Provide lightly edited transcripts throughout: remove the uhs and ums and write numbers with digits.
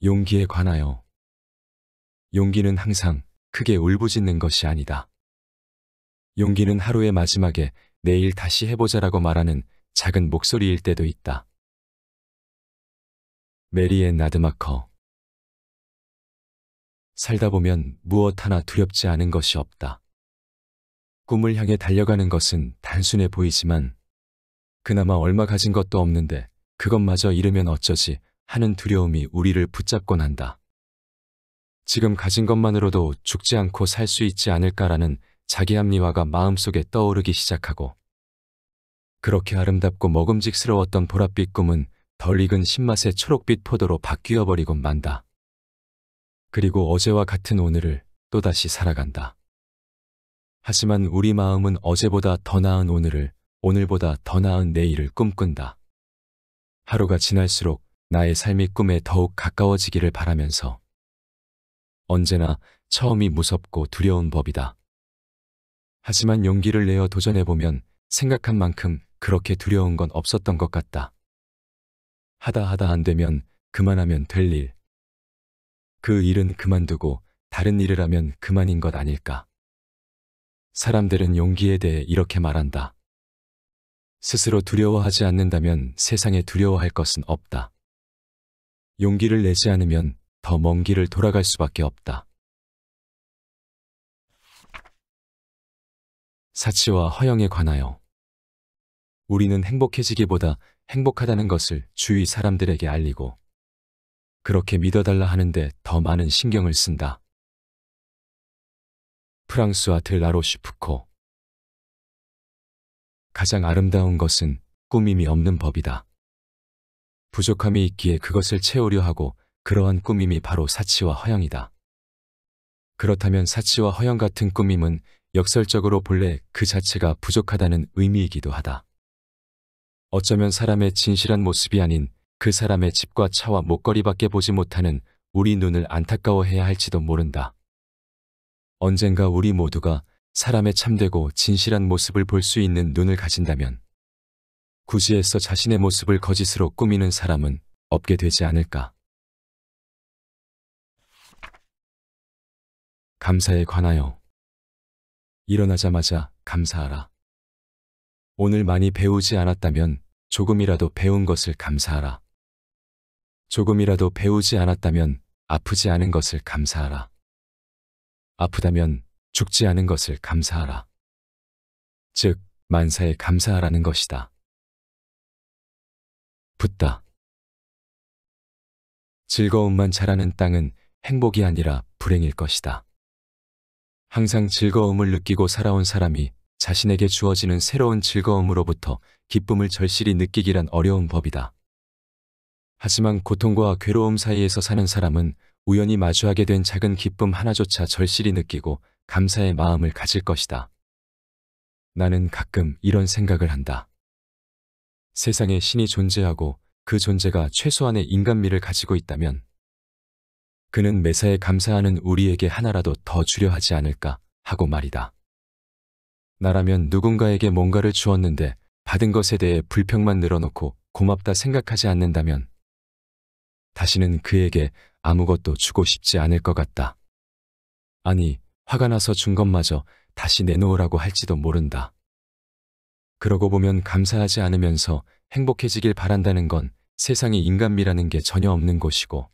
용기에 관하여. 용기는 항상 크게 울부짖는 것이 아니다. 용기는 하루의 마지막에 내일 다시 해보자라고 말하는 작은 목소리일 때도 있다. 메리앤 나드마커. 살다 보면 무엇 하나 두렵지 않은 것이 없다. 꿈을 향해 달려가는 것은 단순해 보이지만 그나마 얼마 가진 것도 없는데 그것마저 잃으면 어쩌지 하는 두려움이 우리를 붙잡곤 한다. 지금 가진 것만으로도 죽지 않고 살 수 있지 않을까라는 자기 합리화가 마음속에 떠오르기 시작하고 그렇게 아름답고 먹음직스러웠던 보랏빛 꿈은 덜 익은 신맛의 초록빛 포도로 바뀌어 버리곤 만다. 그리고 어제와 같은 오늘을 또다시 살아간다. 하지만 우리 마음은 어제보다 더 나은 오늘을, 오늘보다 더 나은 내일을 꿈꾼다. 하루가 지날수록 나의 삶이 꿈에 더욱 가까워지기를 바라면서 언제나 처음이 무섭고 두려운 법이다. 하지만 용기를 내어 도전해보면 생각한 만큼 그렇게 두려운 건 없었던 것 같다. 하다 안 되면 그만하면 될 일. 그 일은 그만두고 다른 일을 하면 그만인 것 아닐까. 사람들은 용기에 대해 이렇게 말한다. 스스로 두려워하지 않는다면 세상에 두려워할 것은 없다. 용기를 내지 않으면 더 먼 길을 돌아갈 수밖에 없다. 사치와 허영에 관하여. 우리는 행복해지기보다 행복하다는 것을 주위 사람들에게 알리고 그렇게 믿어달라 하는데 더 많은 신경을 쓴다. 프랑수아 들 라로슈프코. 가장 아름다운 것은 꾸밈이 없는 법이다. 부족함이 있기에 그것을 채우려 하고 그러한 꾸밈이 바로 사치와 허영이다. 그렇다면 사치와 허영 같은 꾸밈은 역설적으로 본래 그 자체가 부족하다는 의미이기도 하다. 어쩌면 사람의 진실한 모습이 아닌 그 사람의 집과 차와 목걸이밖에 보지 못하는 우리 눈을 안타까워해야 할지도 모른다. 언젠가 우리 모두가 사람의 참되고 진실한 모습을 볼 수 있는 눈을 가진다면 굳이 애써 자신의 모습을 거짓으로 꾸미는 사람은 없게 되지 않을까. 감사에 관하여. 일어나자마자 감사하라. 오늘 많이 배우지 않았다면 조금이라도 배운 것을 감사하라. 조금이라도 배우지 않았다면 아프지 않은 것을 감사하라. 아프다면 죽지 않은 것을 감사하라. 즉, 만사에 감사하라는 것이다. 붓다. 즐거움만 자라는 땅은 행복이 아니라 불행일 것이다. 항상 즐거움을 느끼고 살아온 사람이 자신에게 주어지는 새로운 즐거움으로부터 기쁨을 절실히 느끼기란 어려운 법이다. 하지만 고통과 괴로움 사이에서 사는 사람은 우연히 마주하게 된 작은 기쁨 하나조차 절실히 느끼고 감사의 마음을 가질 것이다. 나는 가끔 이런 생각을 한다. 세상에 신이 존재하고 그 존재가 최소한의 인간미를 가지고 있다면 그는 매사에 감사하는 우리에게 하나라도 더 주려 하지 않을까 하고 말이다. 나라면 누군가에게 뭔가를 주었는데 받은 것에 대해 불평만 늘어놓고 고맙다 생각하지 않는다면 다시는 그에게 아무것도 주고 싶지 않을 것 같다. 아니, 화가 나서 준 것마저 다시 내놓으라고 할지도 모른다. 그러고 보면 감사하지 않으면서 행복해지길 바란다는 건 세상에 인간미라는 게 전혀 없는 곳이고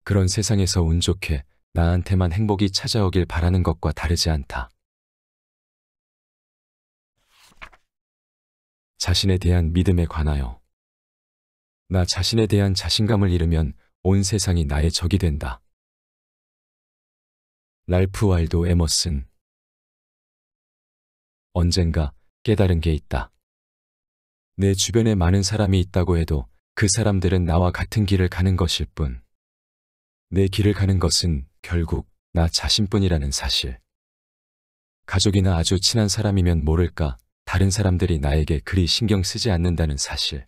그런 세상에서 운 좋게 나한테만 행복이 찾아오길 바라는 것과 다르지 않다. 자신에 대한 믿음에 관하여. 나 자신에 대한 자신감을 잃으면 온 세상이 나의 적이 된다. 랄프 waldo 에머슨. 언젠가 깨달은 게 있다. 내 주변에 많은 사람이 있다고 해도 그 사람들은 나와 같은 길을 가는 것일 뿐. 내 길을 가는 것은 결국 나 자신뿐이라는 사실. 가족이나 아주 친한 사람이면 모를까 다른 사람들이 나에게 그리 신경 쓰지 않는다는 사실.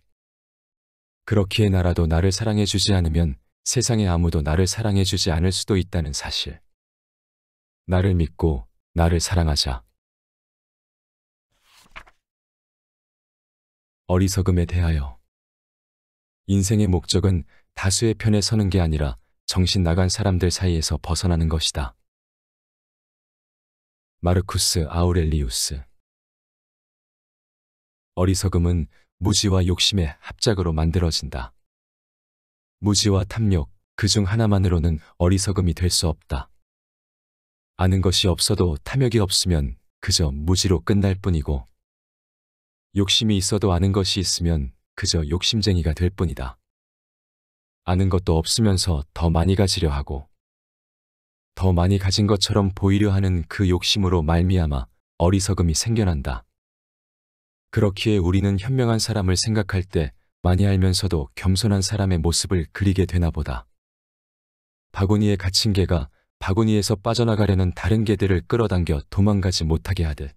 그렇기에 나라도 나를 사랑해주지 않으면 세상에 아무도 나를 사랑해주지 않을 수도 있다는 사실. 나를 믿고 나를 사랑하자. 어리석음에 대하여. 인생의 목적은 다수의 편에 서는 게 아니라 정신 나간 사람들 사이에서 벗어나는 것이다. 마르쿠스 아우렐리우스. 어리석음은 무지와 욕심의 합작으로 만들어진다. 무지와 탐욕, 그 중 하나만으로는 어리석음이 될 수 없다. 아는 것이 없어도 탐욕이 없으면 그저 무지로 끝날 뿐이고, 욕심이 있어도 아는 것이 있으면 그저 욕심쟁이가 될 뿐이다. 아는 것도 없으면서 더 많이 가지려 하고, 더 많이 가진 것처럼 보이려 하는 그 욕심으로 말미암아 어리석음이 생겨난다. 그렇기에 우리는 현명한 사람을 생각할 때 많이 알면서도 겸손한 사람의 모습을 그리게 되나 보다. 바구니에 갇힌 개가 바구니에서 빠져나가려는 다른 개들을 끌어당겨 도망가지 못하게 하듯,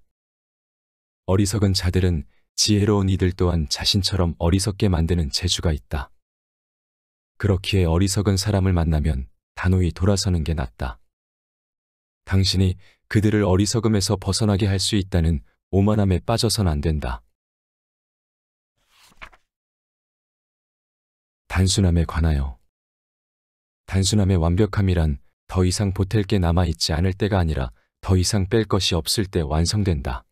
어리석은 자들은 지혜로운 이들 또한 자신처럼 어리석게 만드는 재주가 있다. 그렇기에 어리석은 사람을 만나면 단호히 돌아서는 게 낫다. 당신이 그들을 어리석음에서 벗어나게 할 수 있다는 오만함에 빠져선 안 된다. 단순함에 관하여. 단순함의 완벽함이란 더 이상 보탤 게 남아있지 않을 때가 아니라 더 이상 뺄 것이 없을 때 완성된다.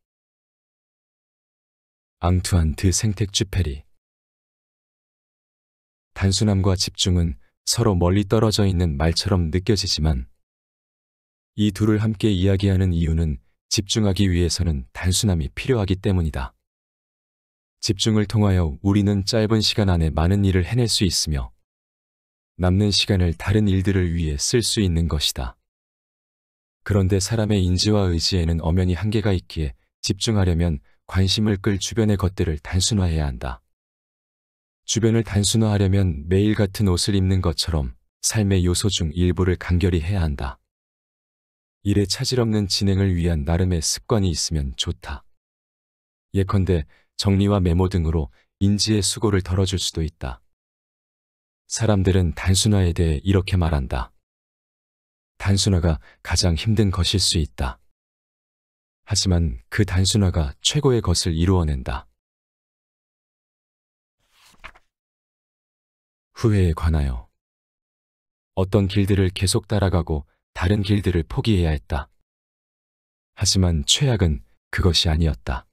앙투안 드 생텍쥐페리. 단순함과 집중은 서로 멀리 떨어져 있는 말처럼 느껴지지만, 이 둘을 함께 이야기하는 이유는 집중하기 위해서는 단순함이 필요하기 때문이다. 집중을 통하여 우리는 짧은 시간 안에 많은 일을 해낼 수 있으며, 남는 시간을 다른 일들을 위해 쓸 수 있는 것이다. 그런데 사람의 인지와 의지에는 엄연히 한계가 있기에 집중하려면 관심을 끌 주변의 것들을 단순화해야 한다. 주변을 단순화하려면 매일 같은 옷을 입는 것처럼 삶의 요소 중 일부를 간결히 해야 한다. 일에 차질 없는 진행을 위한 나름의 습관이 있으면 좋다. 예컨대 정리와 메모 등으로 인지의 수고를 덜어줄 수도 있다. 사람들은 단순화에 대해 이렇게 말한다. 단순화가 가장 힘든 것일 수 있다. 하지만 그 단순화가 최고의 것을 이루어낸다. 후회에 관하여. 어떤 길들을 계속 따라가고 다른 길들을 포기해야 했다. 하지만 최악은 그것이 아니었다.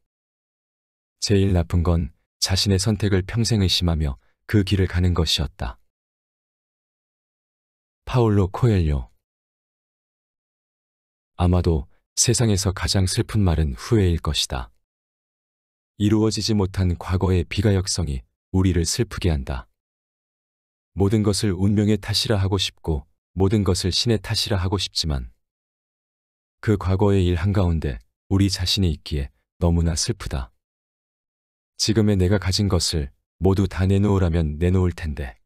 제일 나쁜 건 자신의 선택을 평생 의심하며 그 길을 가는 것이었다. 파울로 코엘료. 아마도 세상에서 가장 슬픈 말은 후회일 것이다. 이루어지지 못한 과거의 비가역성이 우리를 슬프게 한다. 모든 것을 운명의 탓이라 하고 싶고 모든 것을 신의 탓이라 하고 싶지만, 그 과거의 일 한가운데 우리 자신이 있기에 너무나 슬프다. 지금의 내가 가진 것을 모두 다 내놓으라면 내놓을 텐데,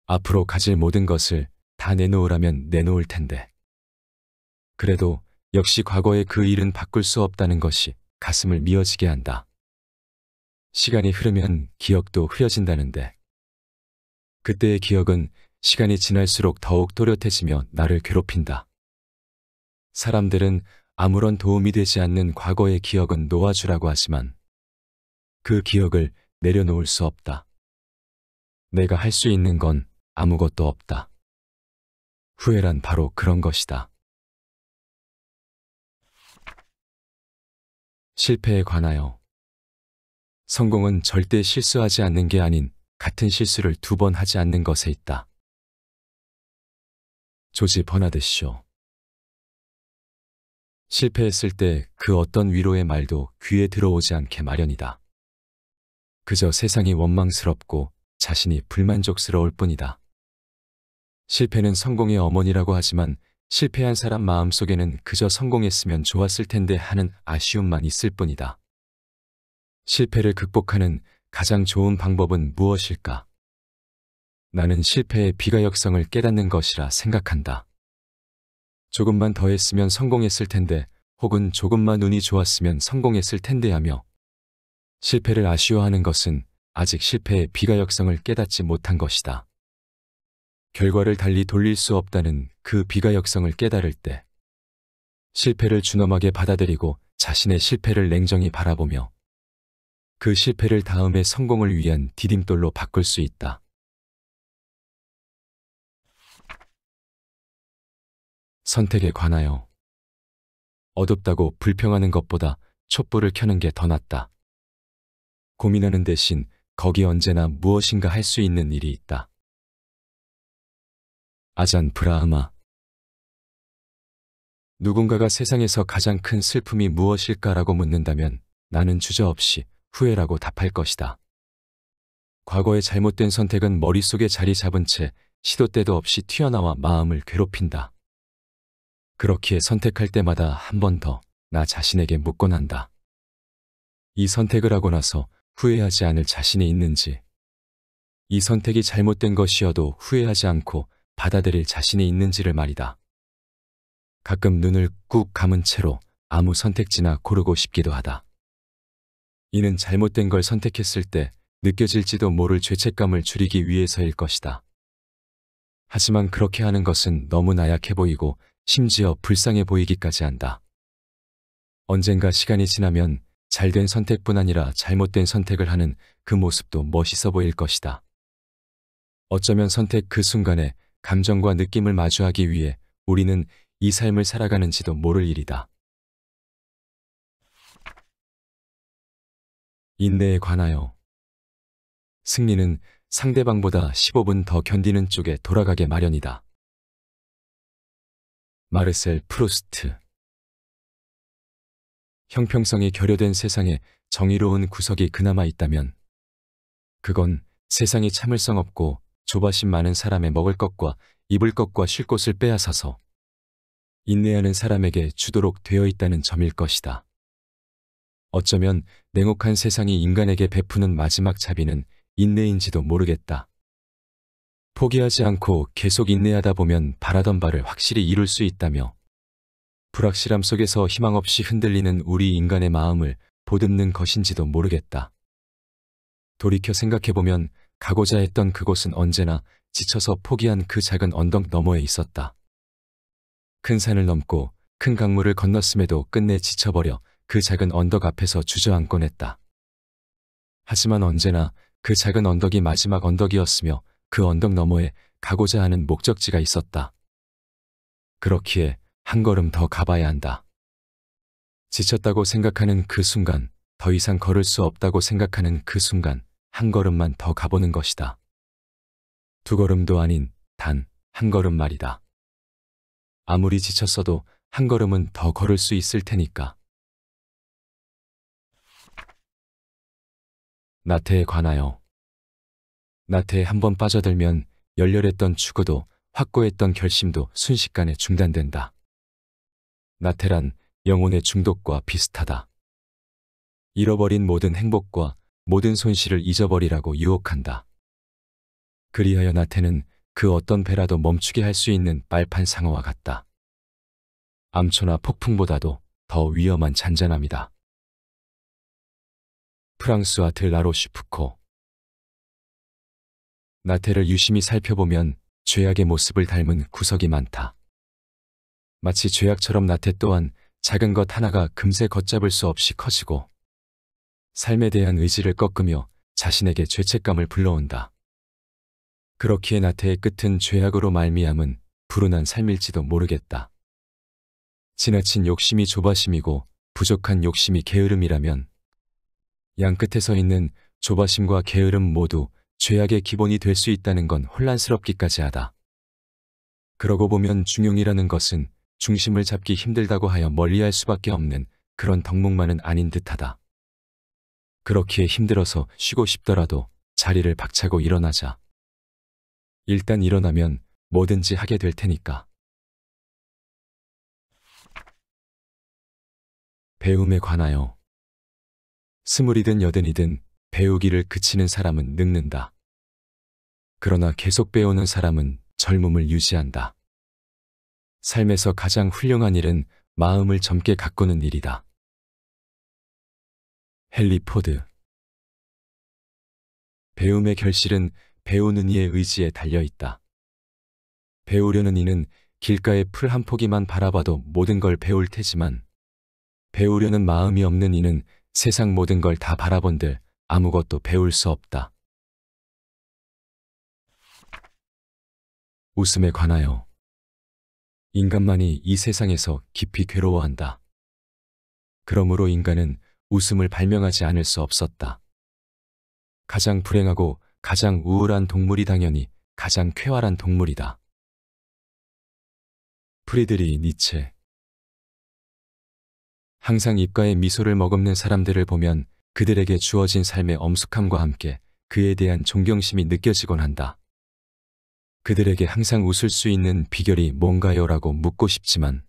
앞으로 가질 모든 것을 다 내놓으라면 내놓을 텐데, 그래도 역시 과거의 그 일은 바꿀 수 없다는 것이 가슴을 미어지게 한다. 시간이 흐르면 기억도 흐려진다는데, 그때의 기억은 시간이 지날수록 더욱 또렷해지며 나를 괴롭힌다. 사람들은 아무런 도움이 되지 않는 과거의 기억은 놓아주라고 하지만, 그 기억을 내려놓을 수 없다. 내가 할 수 있는 건 아무것도 없다. 후회란 바로 그런 것이다. 실패에 관하여. 성공은 절대 실수하지 않는 게 아닌 같은 실수를 2번 하지 않는 것에 있다. 조지 버나드 쇼. 실패했을 때 그 어떤 위로의 말도 귀에 들어오지 않게 마련이다. 그저 세상이 원망스럽고 자신이 불만족스러울 뿐이다. 실패는 성공의 어머니라고 하지만 실패한 사람 마음속에는 그저 성공했으면 좋았을 텐데 하는 아쉬움만 있을 뿐이다. 실패를 극복하는 가장 좋은 방법은 무엇일까? 나는 실패의 비가역성을 깨닫는 것이라 생각한다. 조금만 더 했으면 성공했을 텐데, 혹은 조금만 운이 좋았으면 성공했을 텐데 하며, 실패를 아쉬워하는 것은 아직 실패의 비가역성을 깨닫지 못한 것이다. 결과를 달리 돌릴 수 없다는 그 비가역성을 깨달을 때, 실패를 준엄하게 받아들이고 자신의 실패를 냉정히 바라보며 그 실패를 다음의 성공을 위한 디딤돌로 바꿀 수 있다. 선택에 관하여. 어둡다고 불평하는 것보다 촛불을 켜는 게 더 낫다. 고민하는 대신 거기 언제나 무엇인가 할 수 있는 일이 있다. 아잔 브라흐마. 누군가가 세상에서 가장 큰 슬픔이 무엇일까라고 묻는다면 나는 주저없이 후회라고 답할 것이다. 과거의 잘못된 선택은 머릿속에 자리 잡은 채 시도 때도 없이 튀어나와 마음을 괴롭힌다. 그렇기에 선택할 때마다 한 번 더 나 자신에게 묻곤 한다. 이 선택을 하고 나서 후회하지 않을 자신이 있는지, 이 선택이 잘못된 것이어도 후회하지 않고 받아들일 자신이 있는지를 말이다. 가끔 눈을 꾹 감은 채로 아무 선택지나 고르고 싶기도 하다. 이는 잘못된 걸 선택했을 때 느껴질지도 모를 죄책감을 줄이기 위해서일 것이다. 하지만 그렇게 하는 것은 너무 나약해 보이고 심지어 불쌍해 보이기까지 한다. 언젠가 시간이 지나면 잘된 선택뿐 아니라 잘못된 선택을 하는 그 모습도 멋있어 보일 것이다. 어쩌면 선택 그 순간에 감정과 느낌을 마주하기 위해 우리는 이 삶을 살아가는지도 모를 일이다. 인내에 관하여. 승리는 상대방보다 15분 더 견디는 쪽에 돌아가게 마련이다. 마르셀 프루스트. 형평성이 결여된 세상에 정의로운 구석이 그나마 있다면 그건 세상이 참을성 없고 조바심 많은 사람의 먹을 것과 입을 것과 쉴 곳을 빼앗아서 인내하는 사람에게 주도록 되어 있다는 점일 것이다. 어쩌면 냉혹한 세상이 인간에게 베푸는 마지막 자비는 인내인지도 모르겠다. 포기하지 않고 계속 인내하다 보면 바라던 바를 확실히 이룰 수 있다며 불확실함 속에서 희망 없이 흔들리는 우리 인간의 마음을 보듬는 것인지도 모르겠다. 돌이켜 생각해보면 가고자 했던 그곳은 언제나 지쳐서 포기한 그 작은 언덕 너머에 있었다. 큰 산을 넘고 큰 강물을 건넜음에도 끝내 지쳐버려 그 작은 언덕 앞에서 주저앉곤 했다. 하지만 언제나 그 작은 언덕이 마지막 언덕이었으며 그 언덕 너머에 가고자 하는 목적지가 있었다. 그렇기에 한 걸음 더 가봐야 한다. 지쳤다고 생각하는 그 순간, 더 이상 걸을 수 없다고 생각하는 그 순간, 한 걸음만 더 가보는 것이다. 두 걸음도 아닌 단 한 걸음 말이다. 아무리 지쳤어도 한 걸음은 더 걸을 수 있을 테니까. 나태에 관하여. 나태에 한번 빠져들면 열렬했던 추구도 확고했던 결심도 순식간에 중단된다. 나태란 영혼의 중독과 비슷하다. 잃어버린 모든 행복과 모든 손실을 잊어버리라고 유혹한다. 그리하여 나태는 그 어떤 배라도 멈추게 할 수 있는 빨판 상어와 같다. 암초나 폭풍보다도 더 위험한 잔잔함이다. 프랑스와 드 라로슈프코. 나태를 유심히 살펴보면 죄악의 모습을 닮은 구석이 많다. 마치 죄악처럼 나태 또한 작은 것 하나가 금세 걷잡을 수 없이 커지고 삶에 대한 의지를 꺾으며 자신에게 죄책감을 불러온다. 그렇기에 나태의 끝은 죄악으로 말미암은 불운한 삶일지도 모르겠다. 지나친 욕심이 조바심이고 부족한 욕심이 게으름이라면 양 끝에 서 있는 조바심과 게으름 모두 죄악의 기본이 될 수 있다는 건 혼란스럽기까지 하다. 그러고 보면 중용이라는 것은 중심을 잡기 힘들다고 하여 멀리할 수밖에 없는 그런 덕목만은 아닌 듯하다. 그렇기에 힘들어서 쉬고 싶더라도 자리를 박차고 일어나자. 일단 일어나면 뭐든지 하게 될 테니까. 배움에 관하여. 스물이든 여든이든 배우기를 그치는 사람은 늙는다. 그러나 계속 배우는 사람은 젊음을 유지한다. 삶에서 가장 훌륭한 일은 마음을 젊게 가꾸는 일이다. 헨리 포드. 배움의 결실은 배우는 이의 의지에 달려있다. 배우려는 이는 길가의 풀 한 포기만 바라봐도 모든 걸 배울 테지만 배우려는 마음이 없는 이는 세상 모든 걸 다 바라본들 아무것도 배울 수 없다. 웃음에 관하여. 인간만이 이 세상에서 깊이 괴로워한다. 그러므로 인간은 웃음을 발명하지 않을 수 없었다. 가장 불행하고 가장 우울한 동물이 당연히 가장 쾌활한 동물이다. 프리드리 니체. 항상 입가에 미소를 머금는 사람들을 보면 그들에게 주어진 삶의 엄숙함과 함께 그에 대한 존경심이 느껴지곤 한다. 그들에게 항상 웃을 수 있는 비결이 뭔가요? 라고 묻고 싶지만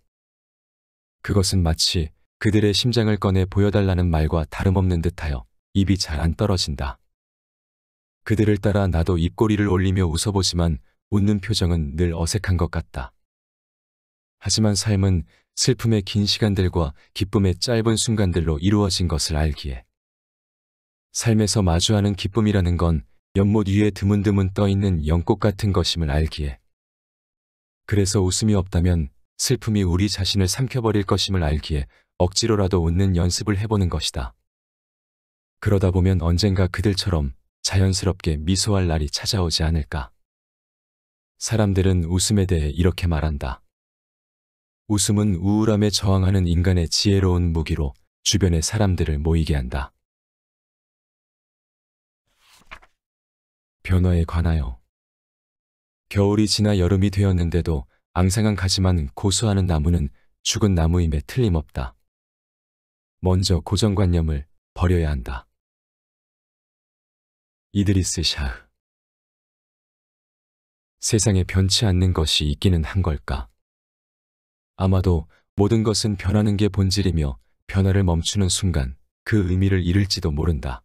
그것은 마치 그들의 심장을 꺼내 보여달라는 말과 다름없는 듯하여 입이 잘 안 떨어진다. 그들을 따라 나도 입꼬리를 올리며 웃어보지만 웃는 표정은 늘 어색한 것 같다. 하지만 삶은 슬픔의 긴 시간들과 기쁨의 짧은 순간들로 이루어진 것을 알기에 삶에서 마주하는 기쁨이라는 건 연못 위에 드문드문 떠있는 연꽃 같은 것임을 알기에 그래서 웃음이 없다면 슬픔이 우리 자신을 삼켜버릴 것임을 알기에 억지로라도 웃는 연습을 해보는 것이다. 그러다 보면 언젠가 그들처럼 자연스럽게 미소할 날이 찾아오지 않을까. 사람들은 웃음에 대해 이렇게 말한다. 웃음은 우울함에 저항하는 인간의 지혜로운 무기로 주변의 사람들을 모이게 한다. 변화에 관하여. 겨울이 지나 여름이 되었는데도 앙상한 가지만 고수하는 나무는 죽은 나무임에 틀림없다. 먼저 고정관념을 버려야 한다. 이드리스 샤흐. 세상에 변치 않는 것이 있기는 한 걸까? 아마도 모든 것은 변하는 게 본질이며 변화를 멈추는 순간 그 의미를 잃을지도 모른다.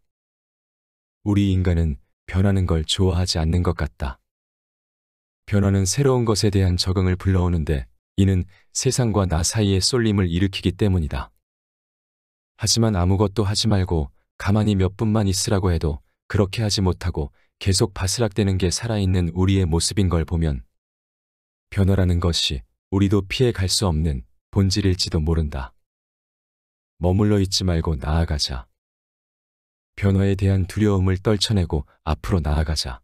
우리 인간은 변하는 걸 좋아하지 않는 것 같다. 변화는 새로운 것에 대한 적응을 불러오는데 이는 세상과 나 사이의 쏠림을 일으키기 때문이다. 하지만 아무것도 하지 말고 가만히 몇 분만 있으라고 해도 그렇게 하지 못하고 계속 바스락대는 게 살아있는 우리의 모습인 걸 보면 변화라는 것이 우리도 피해 갈 수 없는 본질일지도 모른다. 머물러 있지 말고 나아가자. 변화에 대한 두려움을 떨쳐내고 앞으로 나아가자.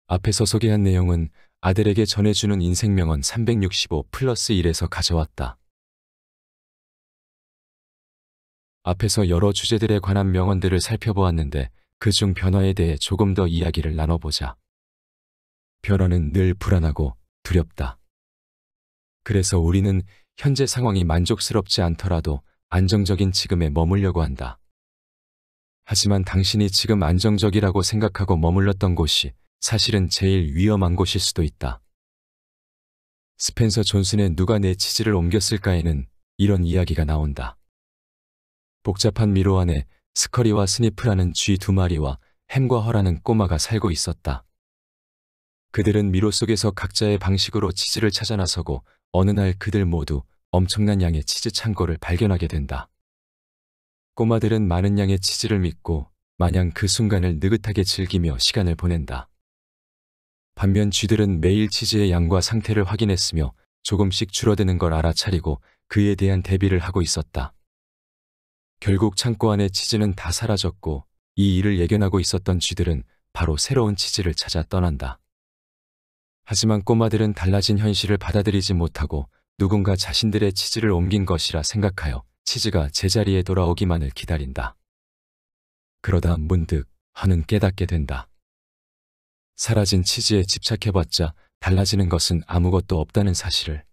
앞에서 소개한 내용은 아델에게 전해주는 인생명언 365+1에서 가져왔다. 앞에서 여러 주제들에 관한 명언들을 살펴보았는데 그중 변화에 대해 조금 더 이야기를 나눠보자. 변화는 늘 불안하고 두렵다. 그래서 우리는 현재 상황이 만족스럽지 않더라도 안정적인 지금에 머물려고 한다. 하지만 당신이 지금 안정적이라고 생각하고 머물렀던 곳이 사실은 제일 위험한 곳일 수도 있다. 스펜서 존슨의 누가 내 치즈를 옮겼을까에는 이런 이야기가 나온다. 복잡한 미로 안에 스커리와 스니프라는 쥐 2마리와 햄과 허라는 꼬마가 살고 있었다. 그들은 미로 속에서 각자의 방식으로 치즈를 찾아 나서고 어느 날 그들 모두 엄청난 양의 치즈 창고를 발견하게 된다. 꼬마들은 많은 양의 치즈를 믿고 마냥 그 순간을 느긋하게 즐기며 시간을 보낸다. 반면 쥐들은 매일 치즈의 양과 상태를 확인했으며 조금씩 줄어드는 걸 알아차리고 그에 대한 대비를 하고 있었다. 결국 창고 안의 치즈는 다 사라졌고 이 일을 예견하고 있었던 쥐들은 바로 새로운 치즈를 찾아 떠난다. 하지만 꼬마들은 달라진 현실을 받아들이지 못하고 누군가 자신들의 치즈를 옮긴 것이라 생각하여 치즈가 제자리에 돌아오기만을 기다린다. 그러다 문득 허는 깨닫게 된다. 사라진 치즈에 집착해봤자 달라지는 것은 아무것도 없다는 사실을.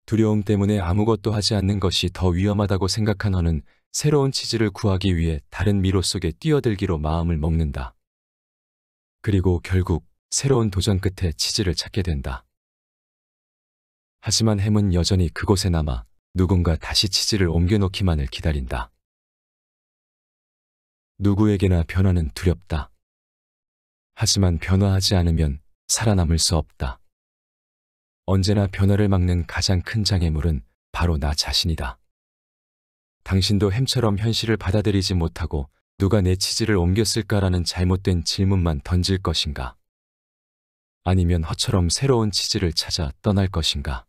두려움 때문에 아무것도 하지 않는 것이 더 위험하다고 생각한 허는 새로운 치즈를 구하기 위해 다른 미로 속에 뛰어들기로 마음을 먹는다. 그리고 결국 새로운 도전 끝에 치즈를 찾게 된다. 하지만 햄은 여전히 그곳에 남아 누군가 다시 치즈를 옮겨놓기만을 기다린다. 누구에게나 변화는 두렵다. 하지만 변화하지 않으면 살아남을 수 없다. 언제나 변화를 막는 가장 큰 장애물은 바로 나 자신이다. 당신도 햄처럼 현실을 받아들이지 못하고 누가 내 치즈를 옮겼을까라는 잘못된 질문만 던질 것인가? 아니면 허처럼 새로운 치즈를 찾아 떠날 것인가?